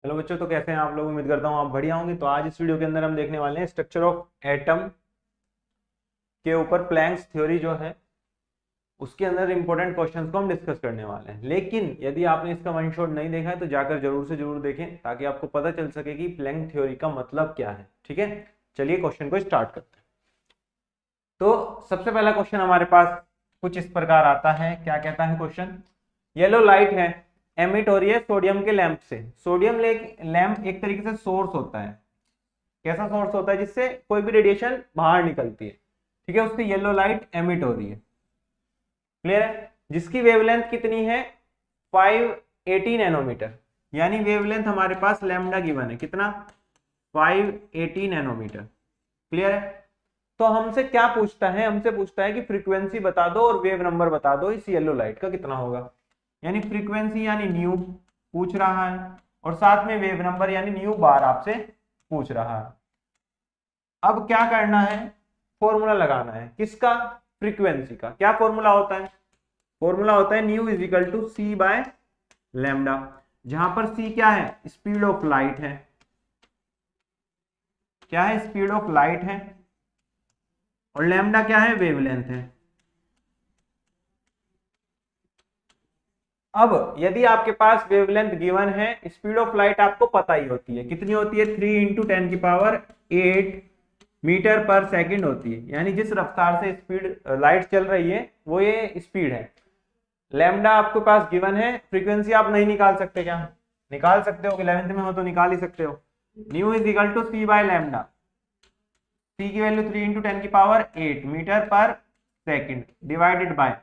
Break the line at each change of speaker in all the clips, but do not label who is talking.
Hello बच्चों, तो कैसे हैं आप लोग। उम्मीद करता हूँ आप बढ़िया होंगे। तो आज इस वीडियो के अंदर हम देखने वाले हैं स्ट्रक्चर ऑफ एटम के ऊपर प्लैंक्स थ्योरी जो है उसके अंदर इंपॉर्टेंट क्वेश्चंस को हम डिस्कस करने वाले हैं। लेकिन यदि आपने इसका वन शॉट नहीं देखा है तो जाकर जरूर से जरूर देखें ताकि आपको पता चल सके कि प्लैंक थ्योरी का मतलब क्या है। ठीक है, चलिए क्वेश्चन को स्टार्ट करते हैं। तो सबसे पहला क्वेश्चन हमारे पास कुछ इस प्रकार आता है। क्या कहता है क्वेश्चन? येलो लाइट है, एमिट हो रही है सोडियम के लैंप से। सोडियम लैंप एक तरीके से सोर्स होता है। कैसा सोर्स होता है? जिससे कोई भी रेडिएशन बाहर निकलती है। ठीक है, उससे येलो लाइट एमिट हो रही है। क्लियर है? जिसकी वेवलेंथ कितनी है? 580 नैनोमीटर। यानी वेवलेंथ हमारे पास लैम्डा गिवन है कितना? 580 नैनोमीटर। क्लियर है? तो हमसे क्या पूछता है? हमसे पूछता है कि फ्रीक्वेंसी बता दो और वेव नंबर बता दो इस येलो लाइट का कितना होगा। यानी फ्रीक्वेंसी यानी न्यू पूछ रहा है और साथ में वेव नंबर यानी न्यू बार आपसे पूछ रहा है। अब क्या करना है? फॉर्मूला लगाना है। किसका? फ्रीक्वेंसी का। क्या फॉर्मूला होता है? फॉर्मूला होता है nu is equal to C by lambda, जहां पर सी क्या है? स्पीड ऑफ लाइट है। क्या है? स्पीड ऑफ लाइट है। और लैम्डा क्या है? वेवलेंथ है। अब यदि आपके पास वेवलेंथ गिवन है, स्पीड ऑफ लाइट आपको पता ही होती है कितनी होती है? 3 इंटू 10 की पावर 8 मीटर पर सेकंड होती है। यानी जिस रफ्तार से स्पीड लाइट चल रही है वो ये स्पीड है। लैम्डा आपके पास गिवन है। फ्रीक्वेंसी आप नहीं निकाल सकते? क्या निकाल सकते हो? 11th में हो तो निकाल ही सकते हो। Nu is equal to C by lambda. C की वैल्यू 3 इंटू 10 की पावर 8 मीटर पर second divided by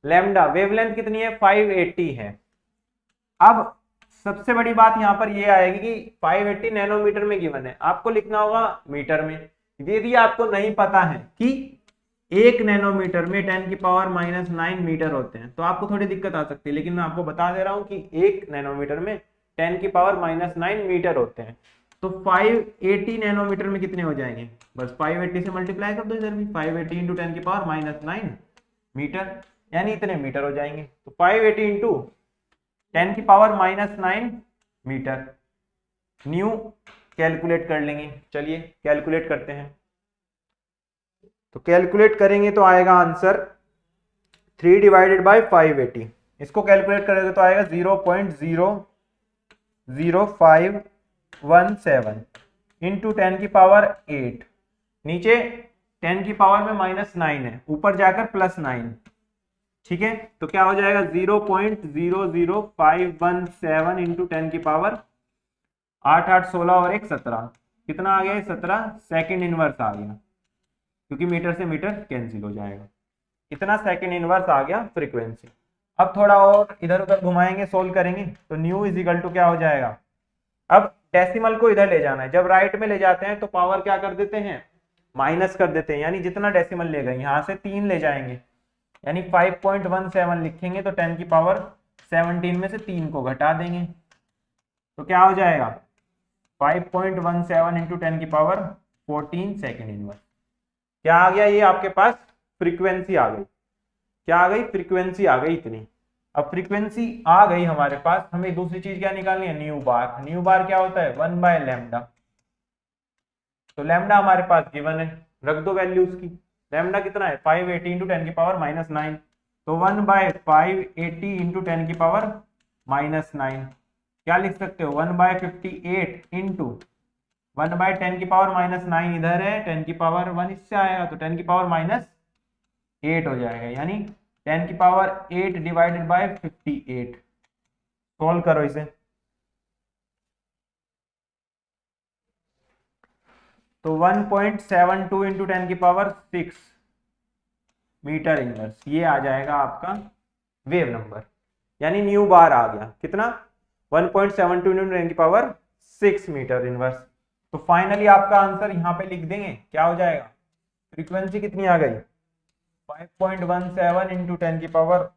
lambda. Wavelength कितनी है? 580 है। अब सबसे बड़ी बात यहां पर ये आएगी कि 580 नैनोमीटर में गिवन है, आपको लिखना होगा मीटर में। यदि आपको नहीं पता है कि 1 नैनोमीटर में 10 की पावर -9 मीटर होते हैं तो आपको थोड़ी दिक्कत आ सकती है। लेकिन मैं आपको बता दे रहा हूं कि 1 नैनोमीटर में 10 की पावर -9 मीटर होते हैं। तो 580 नैनोमीटर में कितने हो जाएंगे? बस 580 से मल्टीप्लाई कर दो इधर भी। 580 इंटू 10 की पावर -9 मीटर, यानी इतने मीटर हो जाएंगे। तो 580 इंटू 10 की पावर -9 मीटर। न्यू कैलकुलेट कर लेंगे। चलिए कैलकुलेट करते हैं। तो कैलकुलेट करेंगे तो आएगा आंसर 3 डिवाइडेड बाय 580। इसको कैलकुलेट करेंगे तो आएगा 0.00517 इंटू 10 की पावर 8। नीचे 10 की पावर में -9 है, ऊपर जाकर +9। ठीक है, तो क्या हो जाएगा? 0.00517 इंटू 10 की पावर 8 8 16 और 1 17। कितना आ गया? 17 सेकेंड इनवर्स आ गया, क्योंकि मीटर से मीटर कैंसिल हो जाएगा। इतना सेकेंड इनवर्स आ गया फ्रीक्वेंसी। अब थोड़ा और इधर उधर घुमाएंगे, सोल्व करेंगे तो न्यू इज इक्वल टू क्या हो जाएगा? अब डेसिमल को इधर ले जाना है। जब राइट में ले जाते हैं तो पावर क्या कर देते हैं? माइनस कर देते हैं। यानी जितना डेसिमल ले गए यहां से 3 ले जाएंगे, यानी 5.17 लिखेंगे तो 10 की पावर 17 में से 3 को घटा देंगे तो क्या हो जाएगा? 5.17 इंटू 10 की पावर 14 सेकेंड इनवर्स। क्या आ गया? ये आपके पास फ्रीक्वेंसी आ गई। क्या आ गई? फ्रीक्वेंसी आ गई इतनी। अब फ्रीक्वेंसी आ गई हमारे पास, हमें दूसरी चीज क्या निकालनी है? न्यू बार। न्यू बार क्या होता है? 1 बाय लैम्डा। तो लैम्डा हमारे पास गिवन है, रख दो वैल्यू उसकी। लैम्डा कितना है? 580 इंटू 10 की पावर -9। तो 1 बाय 580 इंटू 10 की पावर -9। क्या लिख सकते हो? 1 बाय 58 इंटू 1 बाय 10 की पावर -9 इधर है, 10 की पावर 1 इससे आएगा तो 10 की पावर -8 हो जाएगा। यानी 10 की पावर 8 डिवाइडेड बाय 58। सॉल्व करो इसे। तो 1.72 इंटू 10 की पावर 6 मीटर इनवर्स, ये आ जाएगा आपका वेव नंबर। यानी न्यू बार आ गया कितना? 1.72 इंटू 10 की पावर 6 मीटर इनवर्स। तो फाइनली आपका आंसर यहाँ पे लिख देंगे, क्या हो जाएगा? फ्रीक्वेंसी कितनी आ गई? 5.17 इंटू 10 की पावर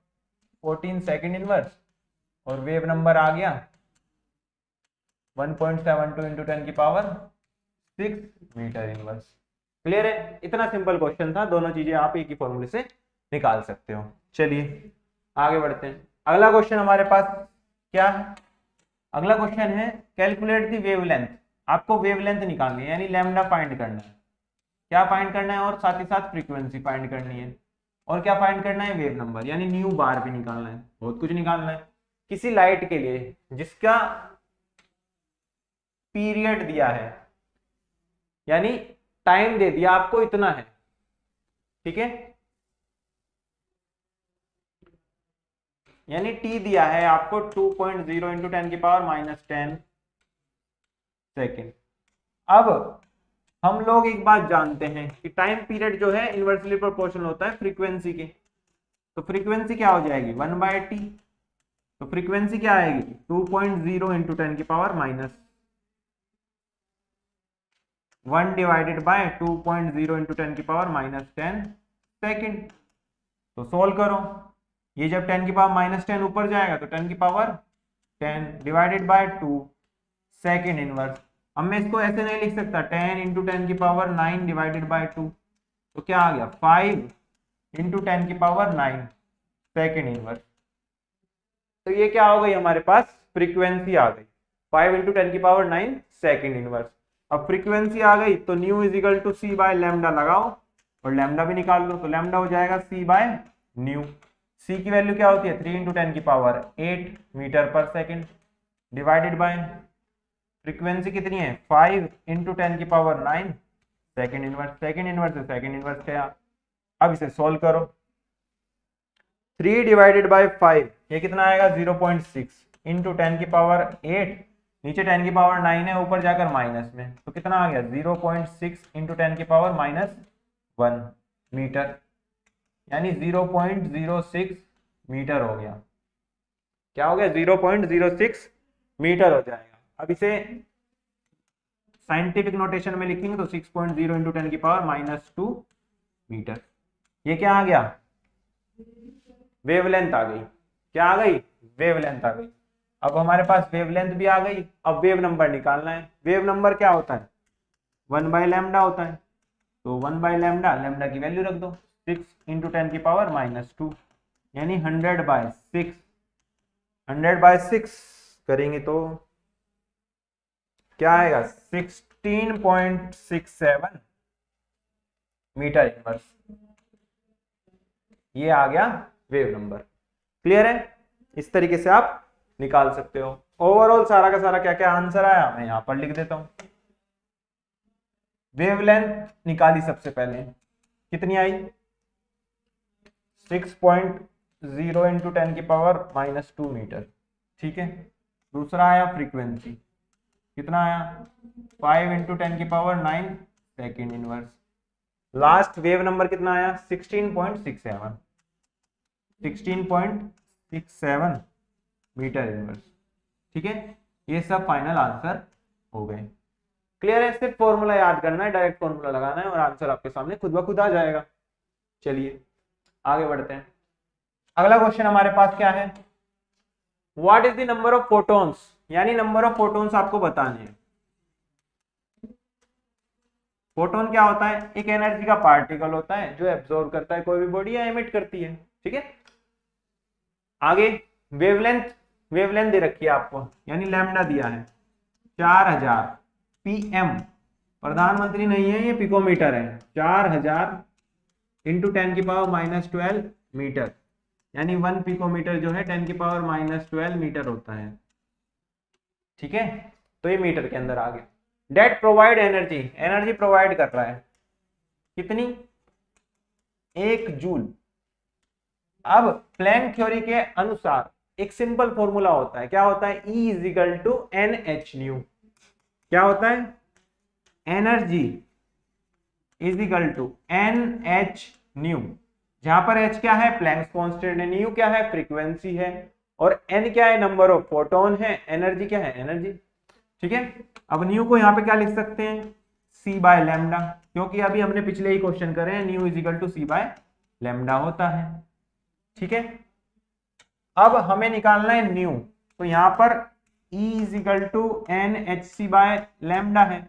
14 सेकेंड इनवर्स, और वेव नंबर आ गया 1.72 इंटू 10 की पावर 6 मीटर इनवर्स। क्लियर है? इतना सिंपल क्वेश्चन था, दोनों चीजें आप एक ही फॉर्मूले से निकाल सकते हो। चलिए आगे बढ़ते हैं। अगला क्वेश्चन हमारे पास क्या है? अगला क्वेश्चन है कैलकुलेट दी वेवलेंथ। आपको वेवलेंथ निकालनी है यानी लैम्डा फाइंड करना है। क्या फाइंड करना है? और साथ ही साथ फ्रीक्वेंसी फाइंड करनी है। और क्या फाइंड करना है? वेव नंबर यानी न्यू बार भी निकालना है। बहुत कुछ निकालना है। किसी लाइट के लिए जिसका पीरियड दिया है यानी टाइम दे दिया आपको इतना है, ठीक है, यानी t दिया है आपको 2.0 इंटू 10⁻⁻10 सेकेंड। अब हम लोग एक बात जानते हैं कि टाइम पीरियड जो है इनवर्सली प्रोपोर्शनल होता है फ्रीक्वेंसी के। तो फ्रीक्वेंसी क्या हो जाएगी? 1/t। तो फ्रीक्वेंसी क्या आएगी? 2.0 into 10⁻1 divided by 2.0 into 10⁻10 second. तो सोल्व करो। ये जब 10⁻10 ऊपर जाएगा तो 10⁻10 डिवाइडेड बाय 2 सेकेंड इनवर्स। अब मैं इसको ऐसे नहीं लिख सकता 10 इंटू 10⁹ डिवाइडेड बाय 2। तो क्या आ गया? 5 इंटू 10⁹ सेकेंड इनवर्स। तो ये क्या हो गई हमारे पास? फ्रीक्वेंसी आ गई 5 इंटू 10⁹ सेकेंड इनवर्स। अब फ्रीक्वेंसी आ गई तो nu is equal to C by lambda लगाओ और लैम्डा भी निकाल लो। तो लैम्डा हो जाएगा सी बाय न्यू। सी की वैल्यू क्या होती है? 3 into 10⁸ metre per second divided by frequency कितनी है? 5 into 10⁹ second inverse. Second inverse से सेकेंड इनवर्स क्या? अब इसे सोल्व करो। 3 डिवाइडेड बाय 5 ये कितना आएगा? 0.6 इंटू 10⁸ नीचे 10⁹ है ऊपर जाकर माइनस में, तो कितना आ गया? 0.6 इंटू 10⁻⁻1 मीटर यानी 0.06 मीटर हो गया। क्या हो गया? 0.06 मीटर हो जाएगा। अब इसे साइंटिफिक नोटेशन में लिखेंगे तो 6.0 इंटू 10⁻⁻2 मीटर। ये क्या आ गया? वेवलेंथ आ गई। क्या आ गई? वेवलेंथ आ गई। अब हमारे पास वेवलेंथ भी आ गई। अब वेव नंबर निकालना है। वेव नंबर क्या होता है? 1/λ होता है। तो 1/λ, लैम्डा की वैल्यू रख दो 6 इंटू 10⁻⁻2 यानी 100/6। 100/6 करेंगे तो क्या आएगा? 16.67 मीटर इनवर्स। ये आ गया वेव नंबर। क्लियर है? इस तरीके से आप निकाल सकते हो। ओवरऑल सारा का सारा क्या क्या आंसर आया मैं यहां पर लिख देता हूं। वेवलेंथ निकाली सबसे पहले, कितनी आई? 6.0 इंटू 10⁻⁻2 मीटर, ठीक है। दूसरा आया फ्रीक्वेंसी, कितना आया? 5 into 10⁹ second inverse. Last wave number कितना आया? 16.67 मीटर इनवर्स, ठीक है। ये सब फाइनल आंसर हो गए। क्लियर है? सिर्फ फॉर्मूला याद करना है, डायरेक्ट फॉर्मूला लगाना है और आंसर आपके सामने खुद ब खुद आ जाएगा। चलिए आगे बढ़ते हैं। अगला क्वेश्चन हमारे पास क्या है? What is the number of photons, यानी नंबर ऑफ फोटॉन्स आपको बताने हैं। फोटोन क्या होता है? एक एनर्जी का पार्टिकल होता है जो एब्जॉर्ब करता है कोई भी बॉडी या एमिट करती है, ठीक है। आगे वेवलेंथ दे रखी है आपको, यानी लैम्डा दिया है 4000 पीएम। प्रधानमंत्री नहीं है, ये पिकोमीटर है। 4000 इंटू 10⁻⁻12 मीटर, यानी 1 पिकोमीटर जो है 10⁻⁻12 मीटर होता है, ठीक है। तो ये मीटर के अंदर आ गया। डेट प्रोवाइड एनर्जी प्रोवाइड कर रहा है कितनी? 1 जूल। अब प्लैंक थ्योरी के अनुसार एक सिंपल फॉर्मूला होता है, क्या होता है? E is equal to NH nu. क्या होता है? Energy is equal to NH nu, जहां पर H क्या है? प्लैंक्स कांस्टेंट है, न्यू क्या है? फ्रीक्वेंसी है, और N क्या है? नंबर ऑफ फोटोन है, एनर्जी क्या है? एनर्जी, ठीक है। अब न्यू को यहाँ पे क्या लिख सकते हैं? C/λ, क्योंकि अभी हमने पिछले ही क्वेश्चन करे हैं, new is equal to C/λ होता है, ठीक है। अब हमें निकालना है न्यू, तो यहाँ पर E is equal to NHC/λ है,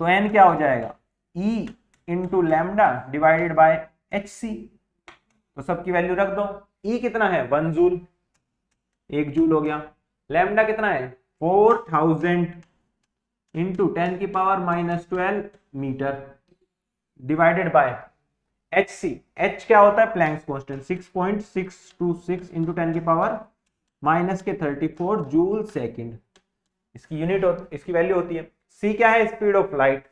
तो N क्या हो जाएगा? E into lambda divided by HC। तो सबकी वैल्यू रख दो। E कितना है? 1 जूल, 1 जूल हो गया। लैम्डा कितना है 4000 into 10⁻⁻12 metre divided by H C. H क्या होता है Planck's constant 6.626 into 10⁻⁻34 joule second, इसकी यूनिट इसकी वैल्यू होती है। सी क्या है speed of light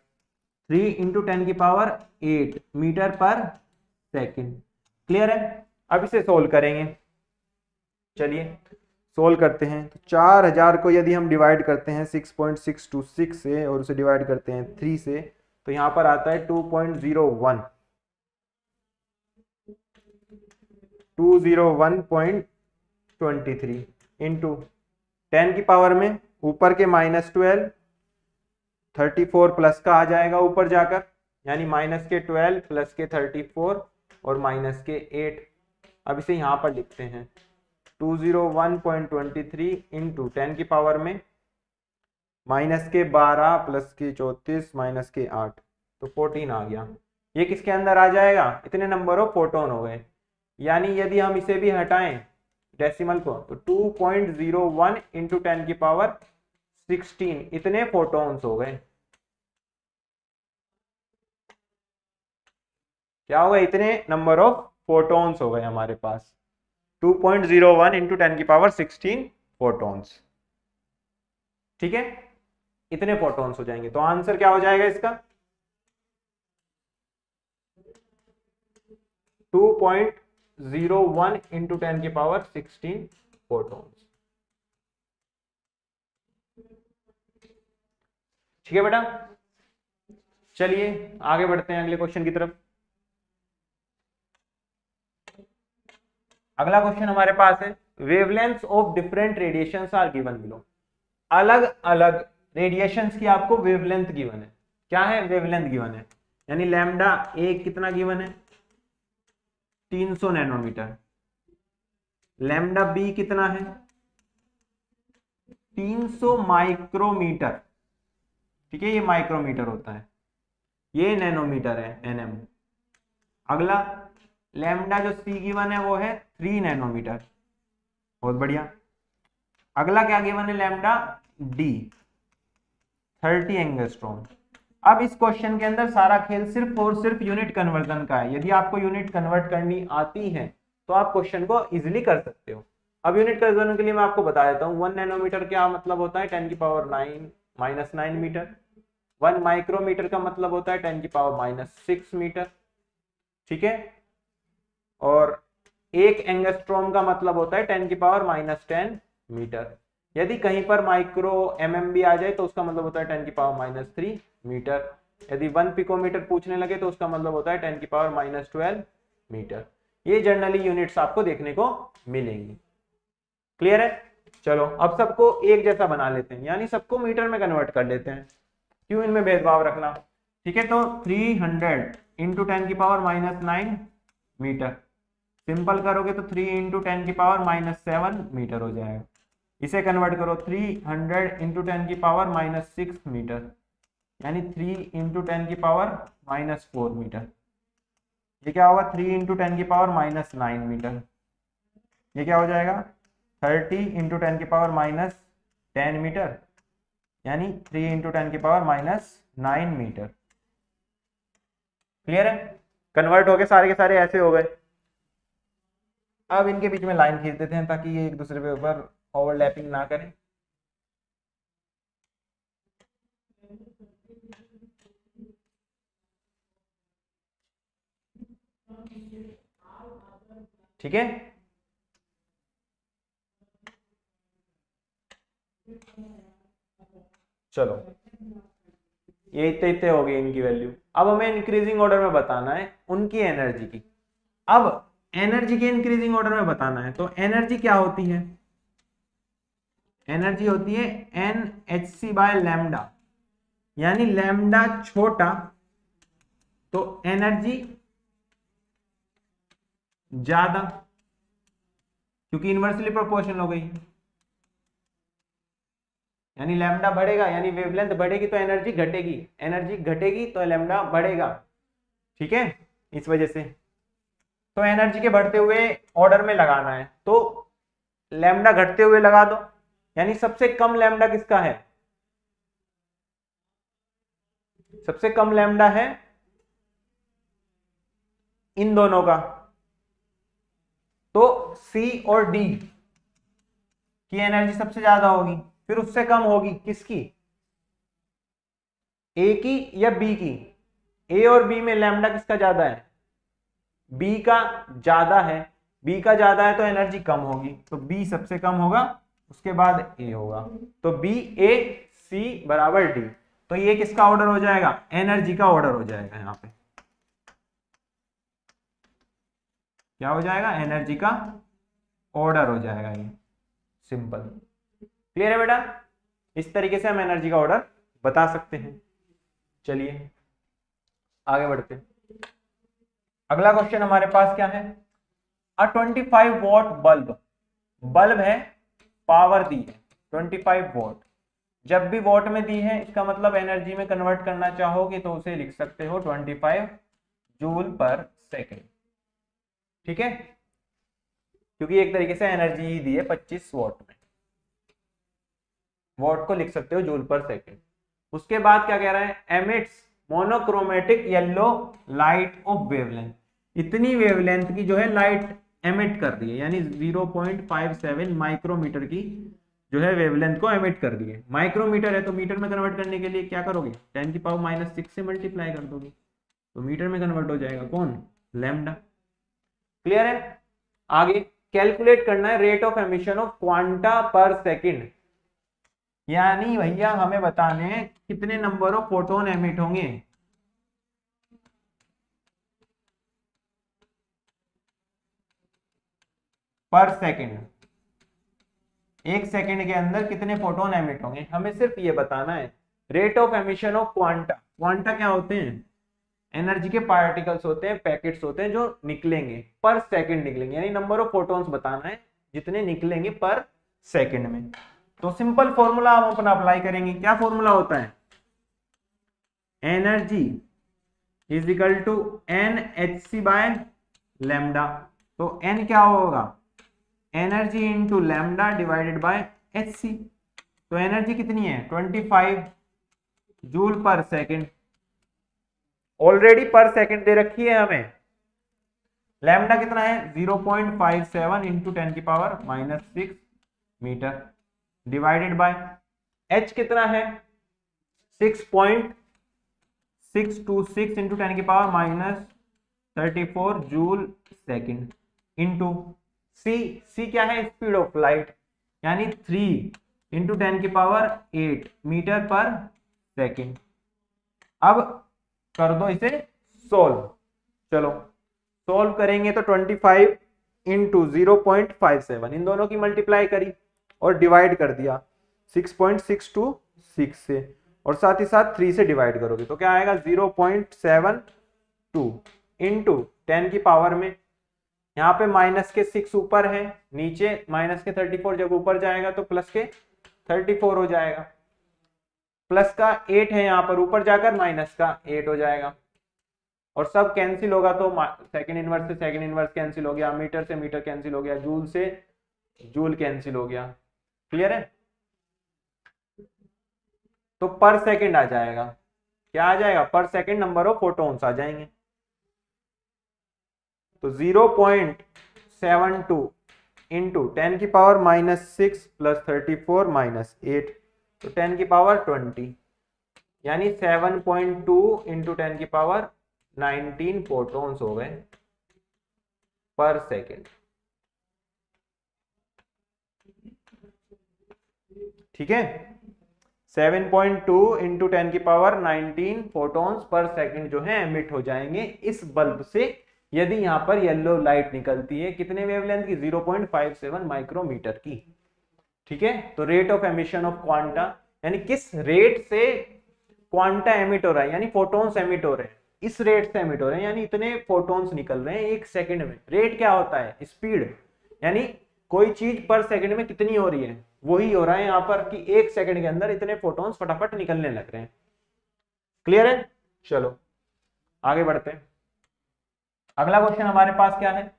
3 into 10⁸ metre per second. Clear है। अब इसे सोल्व करेंगे, चलिए सोल्व करते हैं। तो 4000 को यदि हम डिवाइड करते हैं 6.626 से और उसे डिवाइड करते हैं 3 से, तो यहाँ पर आता है 201.23 इंटू 10 की पावर में ऊपर के -12 34 प्लस का आ जाएगा ऊपर जाकर, यानी -12 प्लस के 34 और -8। अब इसे यहाँ पर लिखते हैं 201.23 इंटू 10 की पावर में -12 प्लस के 34 -8, तो 14 आ गया। ये किसके अंदर आ जाएगा, इतने नंबर ऑफ फोटोन हो गए। यानी यदि हम इसे भी हटाएं डेसिमल को, तो 2.01 इंटू 10 की पावर 16 इतने फोटोन्स हो गए। क्या होगा, इतने नंबर ऑफ फोटोन्स हो गए हमारे पास, 2.01 इंटू 10 की पावर 16 फोटोन्स। ठीक है, इतने फोटोन्स हो जाएंगे। तो आंसर क्या हो जाएगा इसका 2.01 इंटू 10 की पावर 16 फोटोन्स। ठीक है बेटा, चलिए आगे बढ़ते हैं अगले क्वेश्चन की तरफ। अगला क्वेश्चन हमारे पास है wavelengths of different radiations are given below. अलग अलग रेडिएशंस की आपको वेवलेंथ गिवन है। क्या है, वेवलेंथ गिवन है, यानी लैम्डा एक कितना गिवन है 300 नैनोमीटर, लैम्डा बी कितना है 300 माइक्रोमीटर। ठीक है, ये माइक्रोमीटर होता है, ये नैनोमीटर है एनएम। अगला लैम्डा जो सी गिवन है वो है 3 नैनोमीटर, बहुत बढ़िया। अगला क्या गिवन है लैम्डा डी 30 एंगस्ट्रॉम। अब इस क्वेश्चन के अंदर सारा खेल सिर्फ और सिर्फ यूनिट कन्वर्जन का है। यदि आपको यूनिट कन्वर्ट करनी आती है तो आप क्वेश्चन को इजीली कर सकते हो। अब यूनिट कन्वर्जन के लिए मैं आपको बता देता हूँ 1 नैनोमीटर क्या मतलब होता है 10⁻⁹ मीटर। 1 माइक्रोमीटर का मतलब होता है 10⁻⁻6 मीटर। ठीक है, और 1 एंगस्ट्रॉम का मतलब होता है 10⁻⁻10 मीटर। यदि कहीं पर माइक्रो mm भी आ जाए तो उसका मतलब होता है 10⁻⁻3 मीटर। यदि 1 पिकोमीटर पूछने लगे तो उसका मतलब होता है 10⁻⁻12 मीटर। ये जनरली यूनिट्स आपको देखने को मिलेंगी। क्लियर है। चलो अब सबको एक जैसा बना लेते हैं, यानी सबको मीटर में कन्वर्ट कर लेते हैं, क्यों इनमें भेदभाव रखना। ठीक है, तो 300 इंटू 10⁻⁻9 मीटर, सिंपल करोगे तो 3 इंटू 10⁻⁻7 मीटर हो जाएगा। इसे कन्वर्ट करो 300 इंटू 10⁻⁻6 मीटर, यानी 3 इंटू 10⁻⁻4 मीटर। ये क्या होगा 3 इंटू 10⁻⁻9 मीटर। ये क्या हो जाएगा 30 इंटू 10⁻⁻10 मीटर, यानी 3 इंटू 10⁻⁻9 मीटर। क्लियर है, कन्वर्ट हो गए सारे के सारे ऐसे हो गए। अब इनके बीच में लाइन खींच देते हैं ताकि ये एक दूसरे के ऊपर ओवरलैपिंग ना करें। ठीक है, चलो ये इतने इतने हो गए इनकी वैल्यू। अब हमें इंक्रीजिंग ऑर्डर में बताना है उनकी एनर्जी की। अब एनर्जी के इंक्रीजिंग ऑर्डर में बताना है, तो एनर्जी क्या होती है, एनर्जी होती है NhC बाय लैम्डा, यानी लैम्डा छोटा तो एनर्जी ज्यादा, क्योंकि इनवर्सली प्रोपोर्शनल हो गई। यानी लैम्डा बढ़ेगा यानी वेवलेंथ बढ़ेगी तो एनर्जी घटेगी, एनर्जी घटेगी तो लैम्डा बढ़ेगा। ठीक है, इस वजह से तो एनर्जी के बढ़ते हुए ऑर्डर में लगाना है, तो लैम्डा घटते हुए लगा दो, यानी सबसे कम लैम्डा किसका है? सबसे कम लैम्डा है इन दोनों का, तो सी और डी की एनर्जी सबसे ज्यादा होगी, फिर उससे कम होगी किसकी? ए की या बी की? ए और बी में लैम्डा किसका ज्यादा है? बी का ज्यादा है। बी का ज्यादा है तो एनर्जी कम होगी, तो बी सबसे कम होगा, उसके बाद ए होगा। तो बी ए सी बराबर डी। तो ये किसका ऑर्डर हो जाएगा? एनर्जी का ऑर्डर हो जाएगा। यहां पे क्या हो जाएगा? एनर्जी का ऑर्डर हो जाएगा। ये सिंपल। क्लियर है बेटा? इस तरीके से हम एनर्जी का ऑर्डर बता सकते हैं। चलिए आगे बढ़ते हैं। अगला क्वेश्चन हमारे पास क्या है? अ 25 वॉट बल्ब, बल्ब है, पावर दी है 25 वॉट। जब भी वॉट में दी है इसका मतलब एनर्जी में कन्वर्ट करना चाहोगे तो उसे लिख सकते हो 25 जूल पर सेकेंड। ठीक है, क्योंकि एक तरीके से एनर्जी ही दी है 25 वॉट में, वॉट को लिख सकते हो जूल पर सेकेंड। उसके बाद क्या कह रहा है? Emits monochromatic yellow light of wavelength, इतनी वेवलेंथ की जो है लाइट एमिट कर दी है, यानी 0.57 माइक्रोमीटर की जो है वेवलेंथ को एमिट कर दी है। माइक्रोमीटर है तो मीटर में कन्वर्ट करने के लिए क्या करोगे? 10⁻⁻⁶ से मल्टीप्लाई कर दोगे तो मीटर में कन्वर्ट हो जाएगा। कौन? लैम्डा। क्लियर है? आगे कैलकुलेट करना है rate of emission of quanta पर सेकेंड, यानी भैया हमें बताने हैं कितने नंबर ऑफ फोटोन एमिट होंगे पर सेकेंड। एक सेकेंड के अंदर कितने फोटोन एमिट होंगे, हमें सिर्फ ये बताना है। Rate of emission of quanta, quanta क्या होते हैं? एनर्जी के पार्टिकल्स होते हैं, पैकेट्स होते हैं जो निकलेंगे पर सेकंड निकलेंगे, यानी नंबर ऑफ फोटॉन्स बताना है जितने निकलेंगे पर सेकंड में। तो सिंपल फॉर्मूला हम अपना अप्लाई करेंगे। क्या फॉर्मूला होता है? Energy is equal to N H C by lambda. तो एन क्या होगा? Energy into lambda divided by H सी। तो एनर्जी कितनी है? 25 जूल पर सेकेंड। ऑलरेडी पर सेकंड दे रखी है हमें। लैम्डा कितना है? 0.57 into 10⁻⁻⁶ metre divided by H कितना है? 6.626 इंटू 10⁻⁻34 जूल सेकंड इंटू सी। सी क्या है? स्पीड ऑफ लाइट, यानी 3 इंटू 10⁸ मीटर पर सेकंड। अब कर दो इसे सोल्व। चलो सोल्व करेंगे तो 25 इंटू 0.57 इन दोनों की मल्टीप्लाई करी और डिवाइड कर दिया 6.626 से, और साथ ही साथ 3 से डिवाइड करोगे तो क्या आएगा? 0.72 इंटू 10 की पावर में, यहाँ पे माइनस के 6 ऊपर है, नीचे माइनस के 34, जब ऊपर जाएगा तो प्लस के 34 हो जाएगा। प्लस का 8 है यहाँ पर, ऊपर जाकर माइनस का 8 हो जाएगा, और सब कैंसिल होगा तो सेकंड इनवर्स से सेकंड इनवर्स कैंसिल हो गया, मीटर से मीटर कैंसिल हो गया, जूल से जूल कैंसिल हो गया। क्लियर है? तो पर सेकंड आ जाएगा। क्या आ जाएगा? पर सेकंड नंबर ऑफ फोटॉन्स आ जाएंगे। तो 0.72 इंटू 10⁻⁻⁶ प्लस 34 माइनस 8, तो 10⁻20, यानी 7.2 इंटू 10⁻19 फोटॉन्स हो गए पर सेकेंड। ठीक है, 7.2 इंटू 10⁻19 फोटॉन्स पर सेकेंड जो है एमिट हो जाएंगे इस बल्ब से, यदि यहां पर येलो लाइट निकलती है। कितने वेवलेंथ की? 0.57 माइक्रोमीटर की। ठीक है, तो rate of emission of quanta, यानी किस रेट से क्वांटा एमिट हो रहा है, यानी फोटॉन्स एमिट हो रहे हैं, इस रेट से एमिट हो रहे हैं, यानी इतने फोटॉन्स निकल रहे हैं एक सेकंड में। रेट क्या होता है? स्पीड, यानी कोई चीज पर सेकंड में कितनी हो रही है, वही हो रहा है यहाँ पर कि एक सेकंड के अंदर इतने फोटॉन्स फटाफट निकलने लग रहे हैं। क्लियर है? चलो आगे बढ़ते हैं। अगला क्वेश्चन हमारे पास क्या है?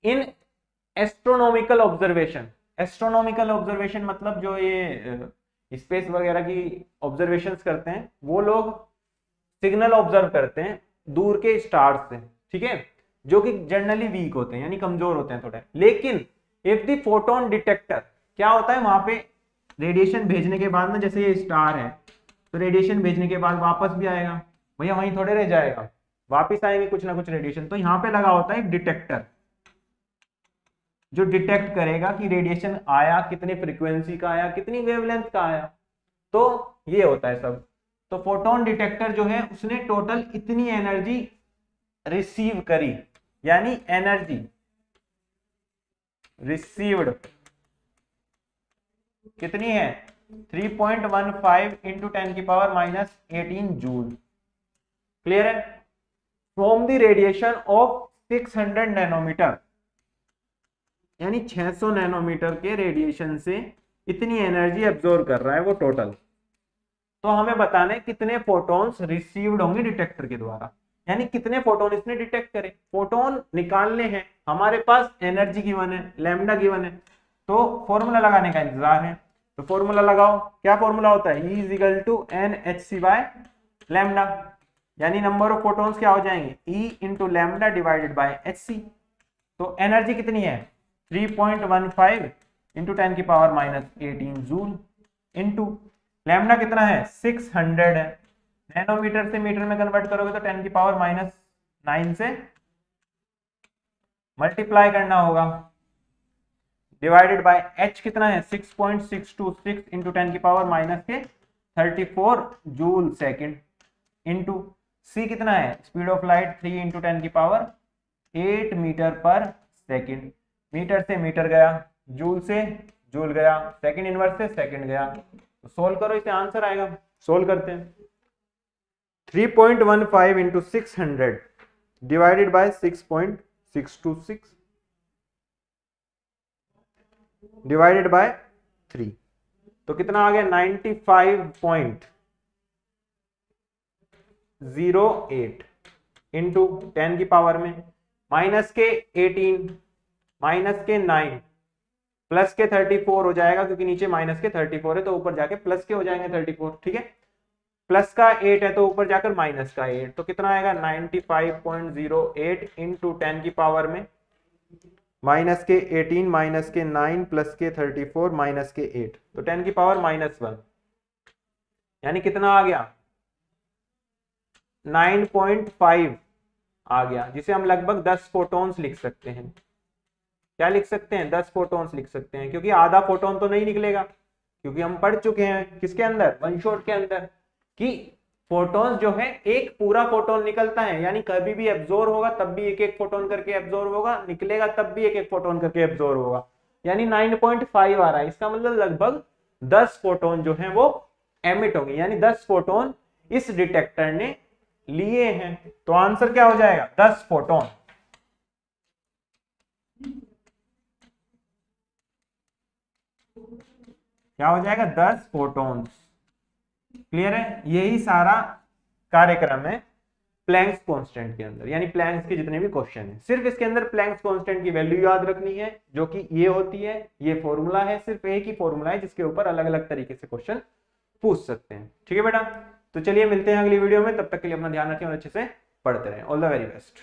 इन एस्ट्रोनॉमिकल ऑब्जर्वेशन, एस्ट्रोनॉमिकल ऑब्जर्वेशन मतलब जो ये स्पेस वगैरह की ऑब्जर्वेशंस करते हैं वो लोग सिग्नल ऑब्जर्व करते हैं दूर के स्टार्स से, ठीक है, जो कि जनरली वीक होते हैं यानी कमजोर होते हैं थोड़े। लेकिन इफ द फोटोन डिटेक्टर, क्या होता है वहां पे रेडिएशन भेजने के बाद ना, जैसे ये स्टार है तो रेडिएशन भेजने के बाद वापस भी आएगा भैया, वहीं थोड़े रह जाएगा, वापस आएंगे कुछ ना कुछ रेडिएशन। तो यहाँ पे लगा होता है एक डिटेक्टर जो डिटेक्ट करेगा कि रेडिएशन आया, कितने फ्रीक्वेंसी का आया, कितनी वेवलेंथ का आया। तो ये होता है सब। तो फोटोन डिटेक्टर जो है उसने टोटल इतनी एनर्जी रिसीव करी, यानी एनर्जी रिसीव्ड कितनी है 3.15 इंटू 10 की पावर -18 जूल। क्लियर है? From the radiation of 600 nanometre, यानी 600 नैनोमीटर के रेडिएशन से इतनी एनर्जी एब्जॉर्ब कर रहा है वो टोटल। तो हमें बताना है कितने फोटॉन्स रिसीव्ड होंगे डिटेक्टर के द्वारा, यानी कितने फोटोन इसने डिटेक्ट करे। फोटोन निकालने हैं, हमारे पास एनर्जी गिवन है, लैम्डा गिवन है, तो फॉर्मूला लगाने का इंतजार है। तो फॉर्मूला लगाओ, क्या फॉर्मूला होता है, E = NhC बाय लैम्डा, यानी नंबर ऑफ फोटॉन्स क्या हो जाएंगे E × lambda divided by HC। तो एनर्जी कितनी है 3.15 इंटू 10 की पावर -18 जूल इंटू लैम्डा कितना है 600 है, नैनोमीटर से मीटर में कन्वर्ट करोगे तो 10 की पावर -9 से मल्टीप्लाई करना होगा, डिवाइडेड बाय h कितना है 6.626 इंटू 10 की power -34 joule second into c कितना है स्पीड ऑफ लाइट 3 इंटू 10 की power 8 metre per second. Metre से मीटर गया, जूल से जूल गया, सेकेंड इनवर्स से सेकेंड गया। तो सोल्व करो, इसे आंसर आएगा। सोल्व करते हैं। 3.15 into 600 divided by 6.626 divided by 3, तो कितना आ गया 95.08 इंटू 10 की पावर में माइनस के 18 माइनस के 9 प्लस के 34 हो जाएगा, क्योंकि नीचे माइनस के 34 है तो ऊपर जाके प्लस के हो जाएंगे 34, ठीक है। प्लस का 8 है तो ऊपर जाकर माइनस का 8, तो कितना आएगा 95.08 इंटू 10 की पावर में माइनस के 18 माइनस के 9 प्लस के 34 माइनस के 8, तो 10 की पावर -1, यानी कितना आ गया 9.5 आ गया, जिसे हम लगभग 10 फोटॉन्स लिख सकते हैं। क्या लिख सकते हैं 10 फोटॉन्स लिख सकते हैं, क्योंकि आधा फोटोन तो नहीं निकलेगा, क्योंकि हम पढ़ चुके हैं किसके अंदर वन शॉट के अंदर कि फोटॉन्स जो है एक पूरा फोटोन निकलता है, यानी कभी भी एब्जॉर्ब होगा तब भी एक एक फोटोन करके एब्जॉर्ब होगा, निकलेगा तब भी एक एक फोटोन करके एब्जॉर्ब होगा, यानी 9.5 आ रहा है। इसका मतलब लगभग 10 फोटोन जो है वो एमिट होंगे, यानी 10 फोटोन इस डिटेक्टर ने लिए हैं। तो आंसर क्या हो जाएगा 10 फोटोन। क्या हो जाएगा 10 फोटॉन्स। क्लियर है? यही सारा कार्यक्रम है प्लैंक्स कांस्टेंट के अंदर, यानी प्लैंक्स के जितने भी क्वेश्चन हैं, सिर्फ इसके अंदर प्लैंक्स कांस्टेंट की वैल्यू याद रखनी है, जो कि ये होती है, ये फॉर्मूला है, सिर्फ एक ही फॉर्मूला है जिसके ऊपर अलग अलग तरीके से क्वेश्चन पूछ सकते हैं। ठीक है बेटा, तो चलिए मिलते हैं अगली वीडियो में, तब तक के लिए अपना ध्यान रखें और अच्छे से पढ़ते रहें। All the very best.